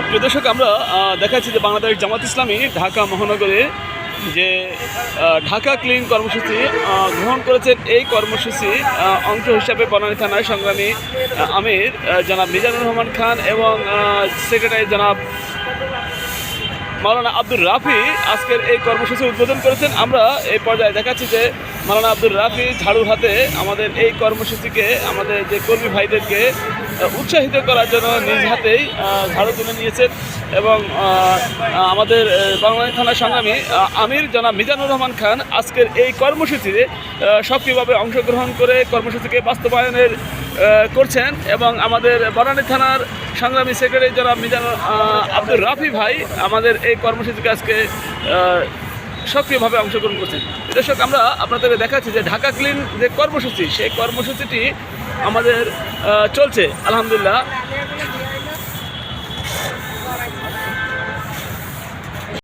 প্রিয় দর্শক, আমরা দেখাচ্ছি যে বাংলাদেশ জামাত ইসলামী ঢাকা মহানগরে যে ঢাকা ক্লিন কর্মসূচি গ্রহণ করেছেন, এই কর্মসূচি অংশ হিসাবে বনানী থানার সংগ্রামী আমির জনাব মিজানুর রহমান খান এবং সেক্রেটারি জনাব মাওলানা আব্দুর রাফি আজকের এই কর্মসূচি উদ্বোধন করেছেন। আমরা এই পর্যায়ে দেখাচ্ছি যে মাওলানা আব্দুর রাফি ঝাড়ুর হাতে আমাদের এই কর্মসূচিকে, আমাদের যে কর্মী ভাইদেরকে উৎসাহিত করার জন্য নিজ হাতেই ঝাড়ু তুলে নিয়েছেন এবং আমাদের বাংলাদেশ থানার সংগ্রামী আমির জনাব মিজানুর রহমান খান আজকের এই কর্মসূচিতে সক্রিয়ভাবে অংশগ্রহণ করে কর্মসূচিকে বাস্তবায়নের করছেন এবং আমাদের বনানী থানার সংগ্রামী সেক্রেটারি জনাব মিজানুর আব্দুর রাফি ভাই আমাদের এই কর্মসূচিকে আজকে সক্রিয়ভাবে অংশগ্রহণ করছেন। দর্শক, আমরা আপনাদের দেখাচ্ছি যে ঢাকা ক্লিন যে কর্মসূচি, সেই কর্মসূচিটি আমাদের চলছে আলহামদুলিল্লাহ।